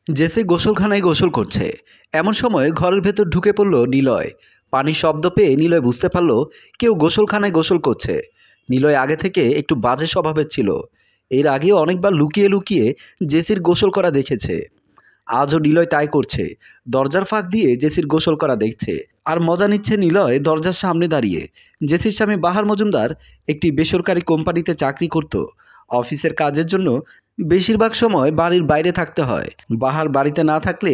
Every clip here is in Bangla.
জেসি গোসলখানায় গোসল করছে। এমন সময় ঘরের ভেতর ঢুকে পড়ল নিলয়। পানির শব্দ পেয়ে নিলয় বুঝতে পারল কেউ গোসলখানায় গোসল করছে। নিলয় আগে থেকে একটু বাজে স্বভাবের ছিল। এর আগেও অনেকবার লুকিয়ে লুকিয়ে জেসির গোসল করা দেখেছে। আজও নিলয় তাই করছে। দরজার ফাঁক দিয়ে জেসির গোসল করা দেখছে আর মজা নিচ্ছে নিলয় দরজার সামনে দাঁড়িয়ে। জেসির স্বামী বাহার মজুমদার একটি বেসরকারি কোম্পানিতে চাকরি করত। অফিসের কাজের জন্য বেশিরভাগ সময় বাড়ির বাইরে থাকতে হয়। বাহার বাড়িতে না থাকলে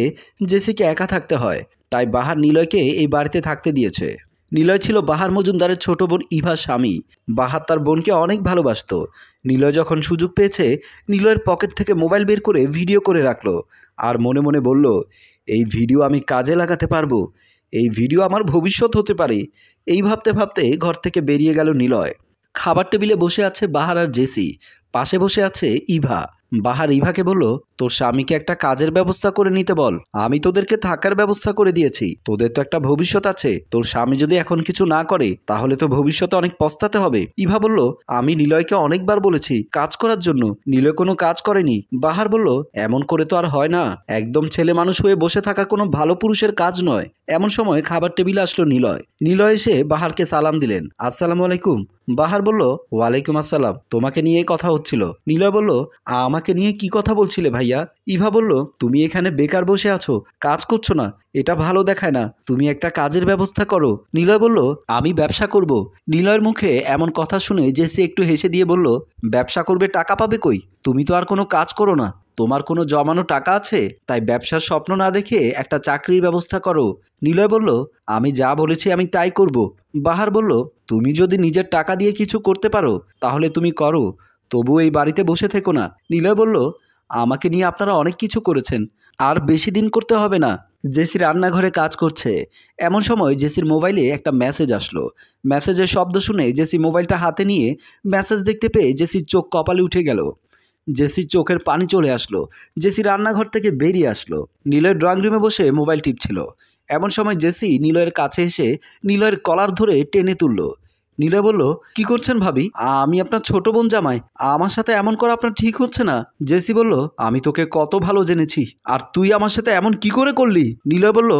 জেসিকে একা থাকতে হয়, তাই বাহার নিলয়কে এই বাড়িতে থাকতে দিয়েছে। নিলয় ছিল বাহার মজুমদারের ছোট বোন ইভার স্বামী। বাহার তার বোনকে অনেক ভালোবাসতো। নিলয় যখন সুযোগ পেয়েছে নিলয়ের পকেট থেকে মোবাইল বের করে ভিডিও করে রাখলো আর মনে মনে বলল, এই ভিডিও আমি কাজে লাগাতে পারবো, এই ভিডিও আমার ভবিষ্যৎ হতে পারে। এই ভাবতে ভাবতে ঘর থেকে বেরিয়ে গেল নিলয়। খাবার টেবিলে বসে আছে বাহার আর জেসি, পাশে বসে আছে ইভা। বাহার ইভাকে বলল, তোর স্বামীকে একটা কাজের ব্যবস্থা করে নিতে বল, আমি তোদেরকে থাকার ব্যবস্থা করে দিয়েছি, তোদের তো একটা ভবিষ্যৎ আছে। তোর স্বামী যদি এখন কিছু না করে তাহলে তো ভবিষ্যতে অনেক পস্তাতে হবে। ইভা বলল, আমি নিলয়কে অনেকবার বলেছি কাজ করার জন্য, নিলয় কোনো কাজ করেনি। বাহার বলল, এমন করে তো আর হয় না, একদম ছেলে মানুষ হয়ে বসে থাকা কোনো ভালো পুরুষের কাজ নয়। এমন সময় খাবার টেবিলে আসলো নিলয়। নিলয় এসে বাহারকে সালাম দিলেন, আসসালামু আলাইকুম। বাহার বলল, ওয়ালাইকুম আসসালাম, তোমাকে নিয়ে কথা হচ্ছিল। নিলয় বলল, আমাকে নিয়ে কি কথা বলছিলে ভাইয়া? ইভা বলল, তুমি এখানে বেকার বসে আছো, কাজ করছো না, এটা ভালো দেখায় না, তুমি একটা কাজের ব্যবস্থা করো। নিলয় বলল, আমি ব্যবসা করব। নিলয়ের মুখে এমন কথা শুনে জেসি একটু হেসে দিয়ে বলল, ব্যবসা করবে, টাকা পাবে কই? তুমি তো আর কোনো কাজ করো না, তোমার কোনো জমানো টাকা আছে, তাই ব্যবসার স্বপ্ন না দেখে একটা চাকরির ব্যবস্থা করো। নিলয় বলল, আমি যা বলেছি আমি তাই করব। বাহার বলল, তুমি যদি নিজের টাকা দিয়ে কিছু করতে পারো তাহলে তুমি করো, তবু এই বাড়িতে বসে থেকো না। নিলয় বলল, আমাকে নিয়ে আপনারা অনেক কিছু করেছেন, আর বেশি দিন করতে হবে না। জেসি রান্নাঘরে কাজ করছে। এমন সময় জেসির মোবাইলে একটা মেসেজ আসলো। মেসেজের শব্দ শুনে জেসি মোবাইলটা হাতে নিয়ে মেসেজ দেখতে পেয়ে জেসির চোখ কপালে উঠে গেল। জেসির চোখের পানি চলে আসলো। জেসি রান্নাঘর থেকে বেরিয়ে আসলো। নিলয় ড্রয়িং রুমে বসে মোবাইল টিপছিল। এমন সময় জেসি নিলয়ের কাছে এসে নিলয়ের কলার ধরে টেনে তুলল। নিলয় বলল, কি করছেন ভাবি? আমি আপনার ছোট বোন জামাই, আমার সাথে এমন করা আপনার ঠিক হচ্ছে না। জেসি বলল, আমি তোকে কত ভালো জেনেছি, আর তুই আমার সাথে এমন কি করে করলি? নিলয় বলল,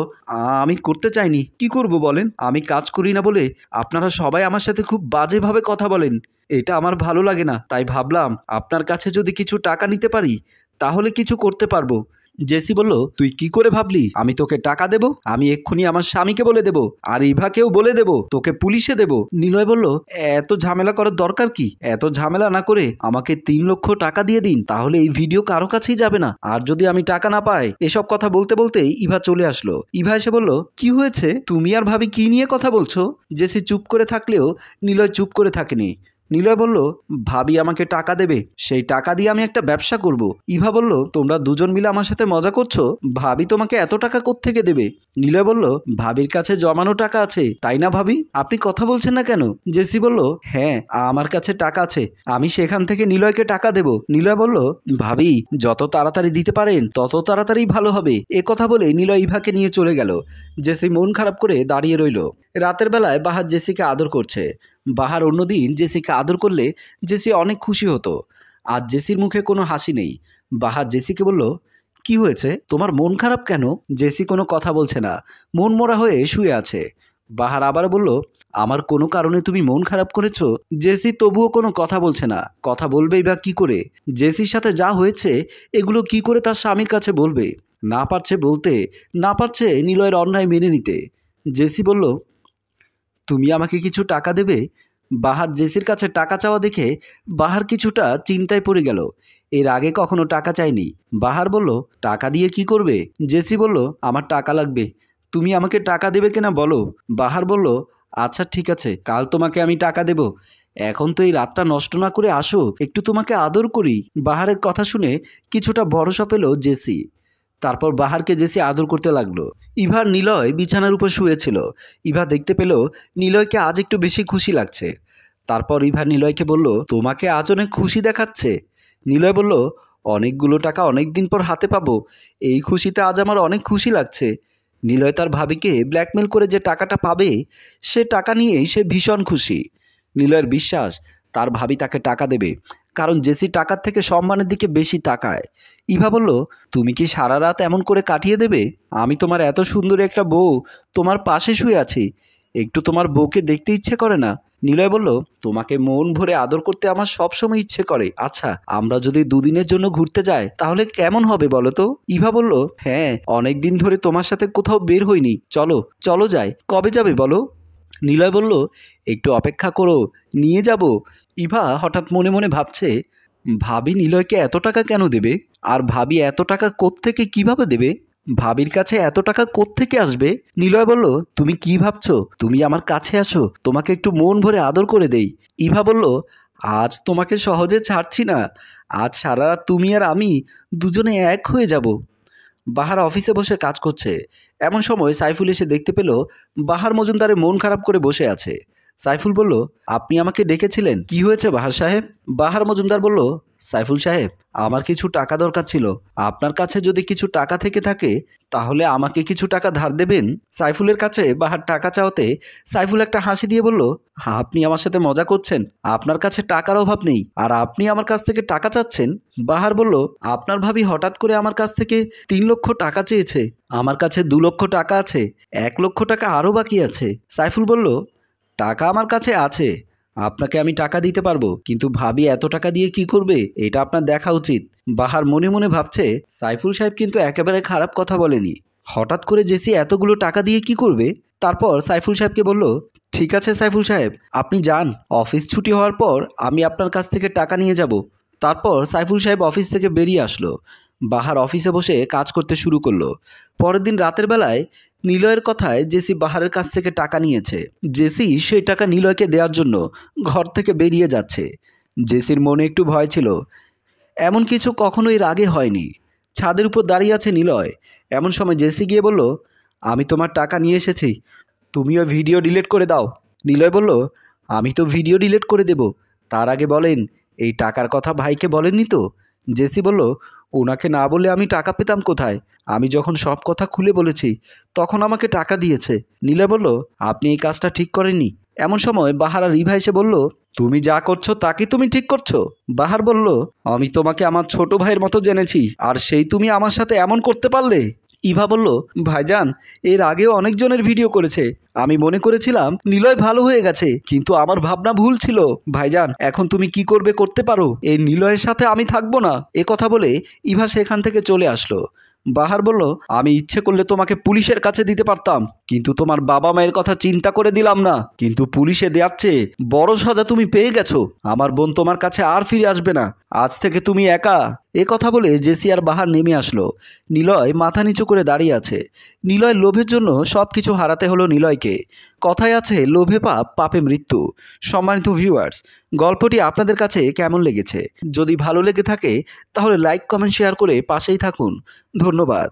আমি করতে চাইনি, কি করব বলেন? আমি কাজ করি না বলে আপনারা সবাই আমার সাথে খুব বাজেভাবে কথা বলেন, এটা আমার ভালো লাগে না, তাই ভাবলাম আপনার কাছে যদি কিছু টাকা নিতে পারি তাহলে কিছু করতে পারবো। জেসি বলল, তুই কি করে ভাবলি আমি তোকে টাকা দেব? আমি এক্ষুনি আমার স্বামীকে বলে দেব, আর ইভাকেও বলে দেব, তোকে পুলিশে দেব। নিলয় বলল, এত ঝামেলা করার দরকার কি? এত ঝামেলা না করে আমাকে 3 লক্ষ টাকা দিয়ে দিন, তাহলে এই ভিডিও কারো কাছেই যাবে না। আর যদি আমি টাকা না পাই। এসব কথা বলতে বলতেই ইভা চলে আসলো। ইভা এসে বলল, কি হয়েছে? তুমি আর ভাবি কি নিয়ে কথা বলছো? জেসি চুপ করে থাকলেও নিলয় চুপ করে থাকেনি। নিলয় বলল, ভাবি আমাকে টাকা দেবে, সেই টাকা দিয়ে আমি একটা ব্যবসা করব। ইভা বলল, তোমরা দুজন মিলে আমার সাথে মজা করছো? ভাবি তোমাকে এত টাকা কোত্থেকে দেবে? নিলয় বলল, ভাবির কাছে জমানো টাকা আছে, তাই না ভাবি? আপনি কথা বলছেন না কেন? জেসি বলল, হ্যাঁ, আমার কাছে টাকা আছে, আমি সেখান থেকে নিলয়কে টাকা দেব। নিলয় বলল, ভাবি যত তাড়াতাড়ি দিতে পারেন তত তাড়াতাড়ি ভালো হবে। এ কথা বলে নিলয় ইভাকে নিয়ে চলে গেল। জেসি মন খারাপ করে দাঁড়িয়ে রইল। রাতের বেলায় বাহার জেসিকে আদর করছে। বাহার অন্যদিন জেসিকে আদর করলে জেসি অনেক খুশি হতো। আজ জেসির মুখে কোনো হাসি নেই। বাহার জেসিকে বলল, কি হয়েছে, তোমার মন খারাপ কেন? জেসি কোনো কথা বলছে না, মন মরা হয়ে শুয়ে আছে। বাহার আবার বলল, আমার কোনো কারণে তুমি মন খারাপ করেছো? জেসি তবুও কোনো কথা বলছে না। কথা বলবেই বা কি করে? জেসির সাথে যা হয়েছে এগুলো কি করে তার স্বামীর কাছে বলবে? না পারছে বলতে, না পারছে নিলয়ের অন্যায় মেনে নিতে। জেসি বলল, তুমি আমাকে কিছু টাকা দেবে? বাহার জেসির কাছে টাকা চাওয়া দেখে বাহার কিছুটা চিন্তায় পড়ে গেল। এর আগে কখনো টাকা চাইনি। বাহার বলল, টাকা দিয়ে কি করবে? জেসি বলল, আমার টাকা লাগবে, তুমি আমাকে টাকা দেবে কিনা বলো। বাহার বলল, আচ্ছা ঠিক আছে, কাল তোমাকে আমি টাকা দেব, এখন তো এই রাতটা নষ্ট না করে আসো, একটু তোমাকে আদর করি। বাহারের কথা শুনে কিছুটা ভরসা পেল জেসি। তারপর বাহারকে জেসি আদর করতে লাগলো। ইভার নিলয় বিছানার উপর শুয়েছিল। ইভা দেখতে পেল নিলয়কে আজ একটু বেশি খুশি লাগছে। তারপর ইভা নিলয়কে বলল, তোমাকে আজ অনেক খুশি দেখাচ্ছে। নিলয় বলল, অনেকগুলো টাকা অনেক দিন পর হাতে পাবো, এই খুশিতে আজ আমার অনেক খুশি লাগছে। নিলয় তার ভাবিকে ব্ল্যাকমেল করে যে টাকাটা পাবে সে টাকা নিয়েই সে ভীষণ খুশি। নিলয়ের বিশ্বাস তার ভাবি তাকে টাকা দেবে, কারণ জেসি টাকার থেকে সম্মানের দিকে বেশি তাকায়। ইভা বলল, তুমি কি সারা রাত এমন করে কাটিয়ে দেবে? আমি তোমার এত সুন্দর একটা বউ, তোমার পাশে শুয়ে আছি, একটু তোমার বউকে দেখতে ইচ্ছে করে না? নিলয় বলল, তোমাকে মন ভরে আদর করতে আমার সবসময় ইচ্ছে করে। আচ্ছা, আমরা যদি দুদিনের জন্য ঘুরতে যাই তাহলে কেমন হবে বলো তো? ইভা বলল, হ্যাঁ, অনেক দিন ধরে তোমার সাথে কোথাও বের হইনি, চলো চলো যাই। কবে যাবে বলো? নিলয় বলল, একটু অপেক্ষা করো, নিয়ে যাব। ইভা হঠাৎ মনে মনে ভাবছে, ভাবি নিলয়কে এত টাকা কেন দেবে? আর ভাবি এত টাকা কোত্থেকে কিভাবে দেবে? ভাবির কাছে এত টাকা কোত্থেকে আসবে? নিলয় বলল, তুমি কি ভাবছো? তুমি আমার কাছে আসো, তোমাকে একটু মন ভরে আদর করে দেই। ইভা বলল, আজ তোমাকে সহজে ছাড়ছি না। আজ সারা রাত তুমি আর আমি দুজনে এক হয়ে যাব। বাহার অফিসে বসে কাজ করছে। এমন সময় সাইফুল এসে দেখতে পেল বাহার মজুমদারের মন খারাপ করে বসে আছে। সাইফুল বলল, আপনি আমাকে ডেকেছিলেন, কি হয়েছে বাহার সাহেব? বাহার মজুমদার বলল, সাইফুল সাহেব, আমার কিছু টাকা দরকার ছিল। আপনার কাছে যদি কিছু টাকা থেকে থাকে তাহলে আমাকে কিছু টাকা ধার দেবেন। সাইফুলের কাছে বাহার টাকা চাওয়াতে সাইফুল একটা হাসি দিয়ে বলল, আপনি আমার সাথে মজা করছেন? আপনার কাছে টাকার অভাব নেই আর আপনি আমার কাছ থেকে টাকা চাচ্ছেন? বাহার বলল, আপনার ভাবি হঠাৎ করে আমার কাছ থেকে 3 লক্ষ টাকা চেয়েছে। আমার কাছে 2 লক্ষ টাকা আছে, 1 লক্ষ টাকা আরও বাকি আছে। সাইফুল বলল, টাকা আমার কাছে আছে, আপনাকে আমি টাকা দিতে পারবো, কিন্তু ভাবি এত টাকা দিয়ে কি করবে এটা আপনার দেখা উচিত। বাহার মনে মনে ভাবছে, সাইফুল সাহেব কিন্তু একেবারে খারাপ কথা বলেনি। হঠাৎ করে জেসি এতগুলো টাকা দিয়ে কি করবে? তারপর সাইফুল সাহেবকে বলল, ঠিক আছে সাইফুল সাহেব, আপনি যান, অফিস ছুটি হওয়ার পর আমি আপনার কাছ থেকে টাকা নিয়ে যাব। তারপর সাইফুল সাহেব অফিস থেকে বেরিয়ে আসলো। বাহার অফিসে বসে কাজ করতে শুরু করলো। পরের দিন রাতের বেলায় নিলয়ের কথায় জেসি বাহারের কাছ থেকে টাকা নিয়েছে। জেসি সেই টাকা নিলয়কে দেওয়ার জন্য ঘর থেকে বেরিয়ে যাচ্ছে। জেসির মনে একটু ভয় ছিল, এমন কিছু কখনোই এর আগে হয়নি। ছাদের উপর দাঁড়িয়ে আছে নিলয়। এমন সময় জেসি গিয়ে বলল, আমি তোমার টাকা নিয়ে এসেছি, তুমিও ভিডিও ডিলিট করে দাও। নিলয় বলল, আমি তো ভিডিও ডিলিট করে দেব, তার আগে বলেন এই টাকার কথা ভাইকে বলেননি তো? জেসি বলল, ওনাকে না বলে আমি টাকা পেতাম কোথায়? আমি যখন সব কথা খুলে বলেছি তখন আমাকে টাকা দিয়েছে। নিলয় বলল, আপনি এই কাজটা ঠিক করেননি। এমন সময় বাহার আর রিভা এসে বলল, তুমি যা করছো তা কি তুমি ঠিক করছো? বাহার বলল, আমি তোমাকে আমার ছোট ভাইয়ের মতো জেনেছি, আর সেই তুমি আমার সাথে এমন করতে পারলে? ইভা বলল, ভাইজান, এর আগেও অনেকজনের ভিডিও করেছে, আমি মনে করেছিলাম নিলয় ভালো হয়ে গেছে, কিন্তু আমার ভাবনা ভুল ছিল। ভাইজান, এখন তুমি কি করবে করতে পারো, এই নিলয়ের সাথে আমি থাকবো না। এ কথা বলে ইভা সেখান থেকে চলে আসলো। বাহার বলল, আমি ইচ্ছে করলে তোমাকে পুলিশের কাছে দিতে পারতাম, কিন্তু তোমার বাবা মায়ের কথা চিন্তা করে দিলাম না। কিন্তু পুলিশে দেওয়ার চেয়ে বড় সাজা তুমি পেয়ে গেছো। আমার বোন তোমার কাছে আর ফিরে আসবে না, আজ থেকে তুমি একা। এ কথা বলে জেসি আর বাহার নেমে আসলো। নিলয় মাথা নিচু করে দাঁড়িয়ে আছে। নিলয় লোভের জন্য সব কিছু হারাতে হলো নিলয়কে। কথায় আছে, লোভে পাপ, পাপে মৃত্যু। সম্মানিত ভিউয়ার্স, গল্পটি আপনাদের কাছে কেমন লেগেছে? যদি ভালো লেগে থাকে তাহলে লাইক, কমেন্ট, শেয়ার করে পাশেই থাকুন। ধন্যবাদ।